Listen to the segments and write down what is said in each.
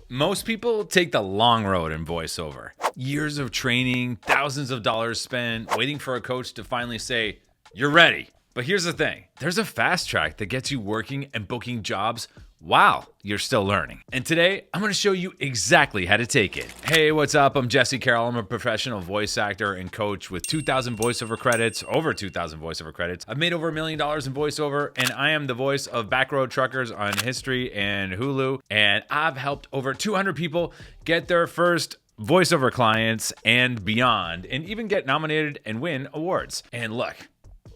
Most people take the long road in voiceover. Years of training, thousands of dollars spent, waiting for a coach to finally say, "You're ready." But here's the thing. There's a fast track that gets you working and booking jobs while you're still learning. And today, I'm going to show you exactly how to take it. Hey, what's up? I'm Jesse Carroll. I'm a professional voice actor and coach with 2,000 voiceover credits, over 2,000 voiceover credits. I've made over $1 million in voiceover, and I am the voice of Backroad Truckers on History and Hulu. And I've helped over 200 people get their first voiceover clients and beyond, and even get nominated and win awards. And look,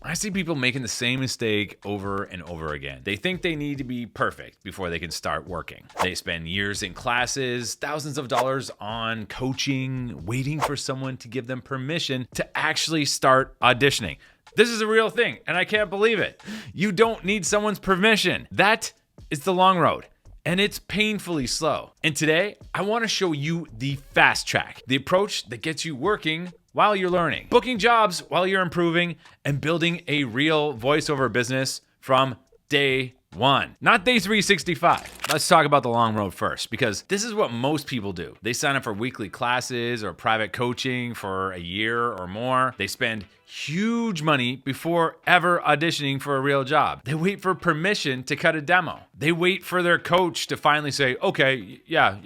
I see people making the same mistake over and over again. They think they need to be perfect before they can start working. They spend years in classes, thousands of dollars on coaching, waiting for someone to give them permission to actually start auditioning. This is a real thing, and I can't believe it. You don't need someone's permission. That is the long road, and it's painfully slow. And today, I want to show you the fast track, the approach that gets you working while you're learning, booking jobs while you're improving, and building a real voiceover business from day one, not day 365. Let's talk about the long road first, because this is what most people do. They sign up for weekly classes or private coaching for a year or more. They spend huge money before ever auditioning for a real job. They wait for permission to cut a demo. They wait for their coach to finally say, "Okay, yeah,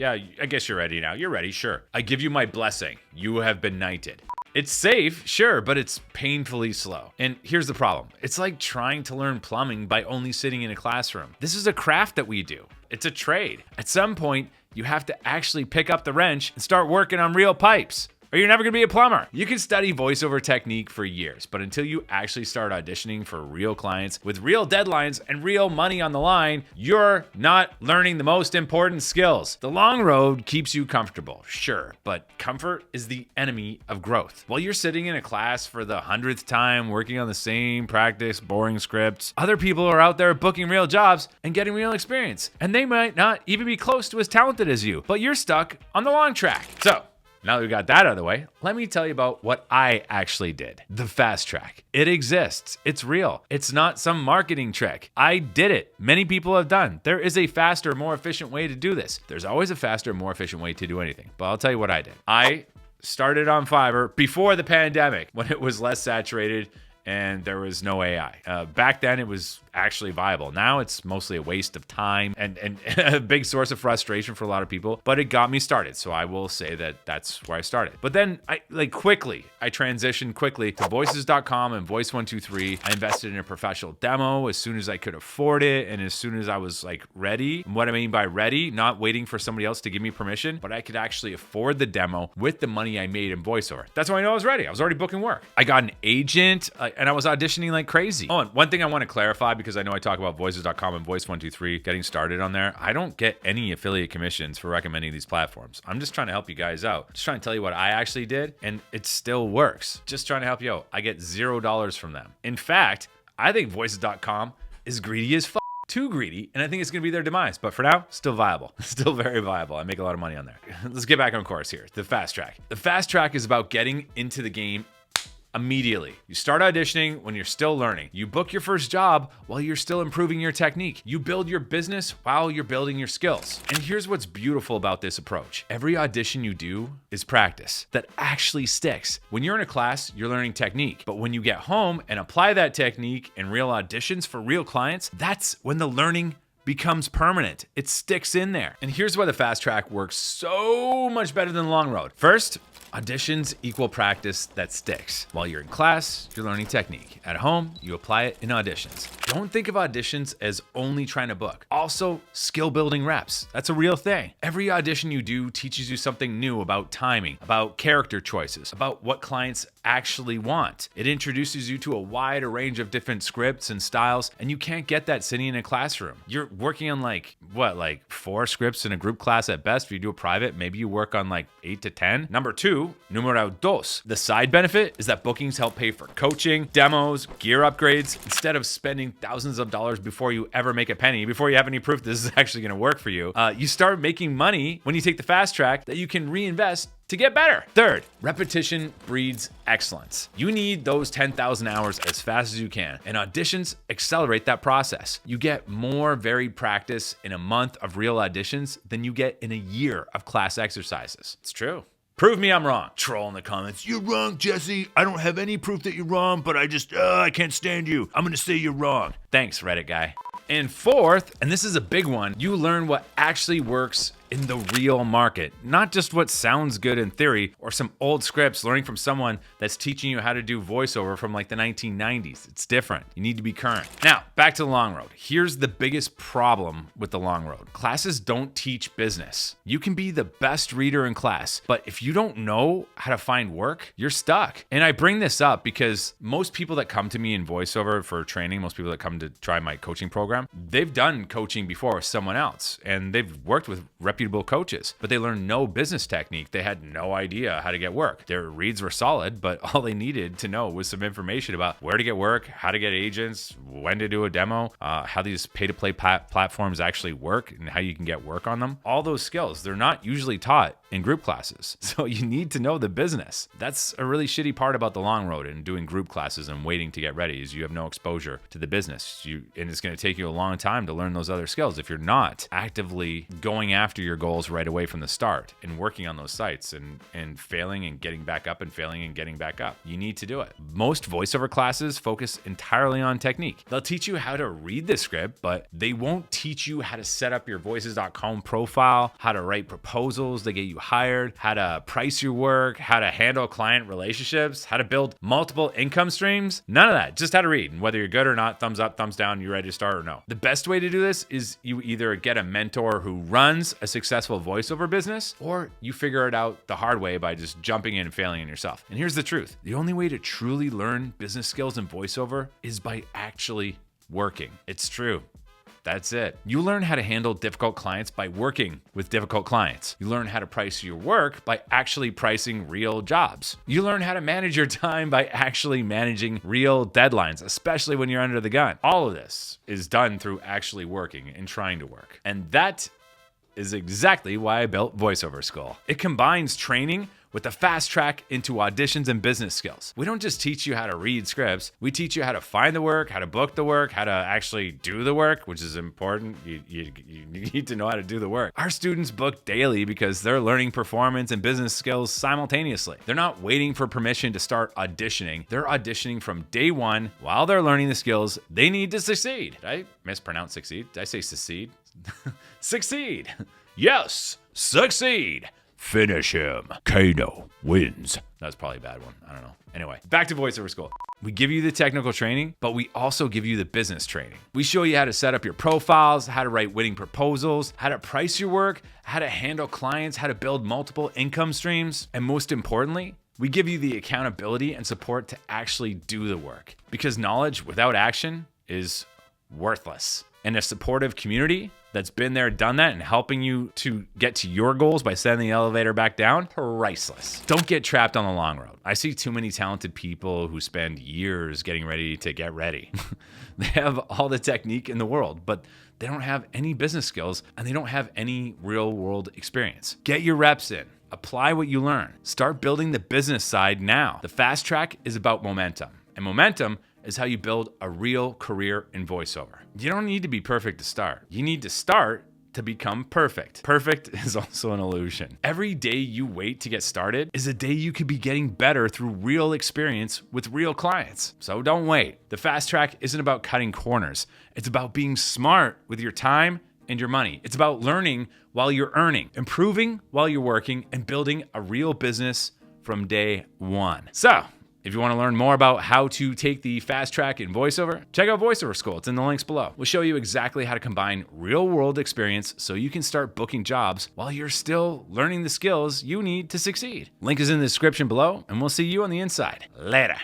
I guess you're ready now. You're ready, sure. I give you my blessing. You have been knighted." It's safe, sure, but it's painfully slow. And here's the problem. It's like trying to learn plumbing by only sitting in a classroom. This is a craft that we do. It's a trade. At some point, you have to actually pick up the wrench and start working on real pipes, or you're never gonna be a plumber. You can study voiceover technique for years, but until you actually start auditioning for real clients with real deadlines and real money on the line, you're not learning the most important skills. The long road keeps you comfortable, sure, but comfort is the enemy of growth. While you're sitting in a class for the 100th time working on the same practice, boring scripts, other people are out there booking real jobs and getting real experience, and they might not even be close to as talented as you, but you're stuck on the long track. So, now that we got that out of the way, let me tell you about what I actually did. The fast track. It exists. It's real. It's not some marketing trick. I did it. Many people have done. There is a faster, more efficient way to do this. There's always a faster, more efficient way to do anything. But I'll tell you what I did. I started on Fiverr before the pandemic, when it was less saturated and there was no AI. Back then, it was actually viable. Now it's mostly a waste of time and a big source of frustration for a lot of people, but it got me started. So I will say that that's where I started. But then I transitioned quickly to voices.com and Voice123. I invested in a professional demo as soon as I could afford it and as soon as I was ready. And what I mean by ready, not waiting for somebody else to give me permission, but I could actually afford the demo with the money I made in voiceover. That's when I know I was ready. I was already booking work. I got an agent and I was auditioning like crazy. Oh, and one thing I want to clarify, because I know I talk about voices.com and Voice123 getting started on there. I don't get any affiliate commissions for recommending these platforms. I'm just trying to help you guys out. Just trying to tell you what I actually did, and it still works. Just trying to help you out. I get $0 from them. In fact, I think voices.com is greedy as fuck. Too greedy, and I think it's going to be their demise. But for now, still viable. Still very viable. I make a lot of money on there. Let's get back on course here. The fast track. The fast track is about getting into the game immediately. You start auditioning when you're still learning. You book your first job while you're still improving your technique. You build your business while you're building your skills. And here's what's beautiful about this approach. Every audition you do is practice that actually sticks. When you're in a class, you're learning technique. But when you get home and apply that technique in real auditions for real clients, that's when the learning becomes permanent. It sticks in there. And here's why the fast track works so much better than the long road. First, auditions equal practice that sticks. While you're in class, you're learning technique. At home, you apply it in auditions. Don't think of auditions as only trying to book. Also, skill building reps. That's a real thing. Every audition you do teaches you something new about timing, about character choices, about what clients actually want. It introduces you to a wider range of different scripts and styles, and you can't get that sitting in a classroom. You're working on 4 scripts in a group class at best. If you do a private, maybe you work on 8 to 10. Number 2, numero dos. The side benefit is that bookings help pay for coaching, demos, gear upgrades. Instead of spending thousands of dollars before you ever make a penny, before you have any proof this is actually going to work for you, you start making money when you take the fast track that you can reinvest to get better. Third, repetition breeds excellence. You need those 10,000 hours as fast as you can, and auditions accelerate that process. You get more varied practice in a month of real auditions than you get in a year of class exercises. It's true. Prove me I'm wrong. Troll in the comments. You're wrong, Jesse. I don't have any proof that you're wrong, but I can't stand you. I'm gonna say you're wrong. Thanks, Reddit guy. And fourth, and this is a big one, you learn what actually works in the real market, not just what sounds good in theory or some old scripts learning from someone that's teaching you how to do voiceover from like the 1990s. It's different. You need to be current. Now, back to the long road. Here's the biggest problem with the long road. Classes don't teach business. You can be the best reader in class, but if you don't know how to find work, you're stuck. And I bring this up because most people that come to me in voiceover for training, most people that come to try my coaching program, they've done coaching before with someone else and they've worked with reputable coaches, but they learned no business technique. They had no idea how to get work. Their reads were solid, but all they needed to know was some information about where to get work, how to get agents, when to do a demo, how these pay-to-play platforms actually work and how you can get work on them. All those skills, they're not usually taught in group classes. So you need to know the business. That's a really shitty part about the long road and doing group classes and waiting to get ready is you have no exposure to the business. And it's going to take you a long time to learn those other skills if you're not actively going after your goals right away from the start and working on those sites and failing and getting back up and failing and getting back up. You need to do it. Most voiceover classes focus entirely on technique. They'll teach you how to read the script, but they won't teach you how to set up your voices.com profile, how to write proposals to get you hired, how to price your work, how to handle client relationships, how to build multiple income streams. None of that. Just how to read. And whether you're good or not, thumbs up, thumbs down, you ready to start or no. The best way to do this is you either get a mentor who runs a successful voiceover business, or you figure it out the hard way by just jumping in and failing in yourself. And here's the truth. The only way to truly learn business skills in voiceover is by actually working. It's true. That's it. You learn how to handle difficult clients by working with difficult clients. You learn how to price your work by actually pricing real jobs. You learn how to manage your time by actually managing real deadlines, especially when you're under the gun. All of this is done through actually working and trying to work. And that is exactly why I built VoiceOver School. It combines training with a fast track into auditions and business skills. We don't just teach you how to read scripts. We teach you how to find the work, how to book the work, how to actually do the work, which is important. You need to know how to do the work. Our students book daily because they're learning performance and business skills simultaneously. They're not waiting for permission to start auditioning. They're auditioning from day one while they're learning the skills they need to succeed. Did I mispronounce succeed? Did I say succeed? Succeed. Yes, succeed. Finish him. Kano wins. That was probably a bad one. I don't know. Anyway, back to VoiceOver School. We give you the technical training, but we also give you the business training. We show you how to set up your profiles, how to write winning proposals, how to price your work, how to handle clients, how to build multiple income streams, and most importantly, we give you the accountability and support to actually do the work. Because knowledge without action is worthless. And a supportive community that's been there, done that, and helping you to get to your goals by sending the elevator back down, priceless. Don't get trapped on the long road. I see too many talented people who spend years getting ready to get ready. They have all the technique in the world, but they don't have any business skills and they don't have any real world experience. Get your reps in. Apply what you learn. Start building the business side now. The fast track is about momentum, and momentum is how you build a real career in voiceover. You don't need to be perfect to start. You need to start to become perfect. Perfect is also an illusion. Every day you wait to get started is a day you could be getting better through real experience with real clients. So don't wait. The fast track isn't about cutting corners. It's about being smart with your time and your money. It's about learning while you're earning, improving while you're working, and building a real business from day one. So, if you want to learn more about how to take the fast track in VoiceOver, check out VoiceOver School. It's in the links below. We'll show you exactly how to combine real-world experience so you can start booking jobs while you're still learning the skills you need to succeed. Link is in the description below, and we'll see you on the inside. Later.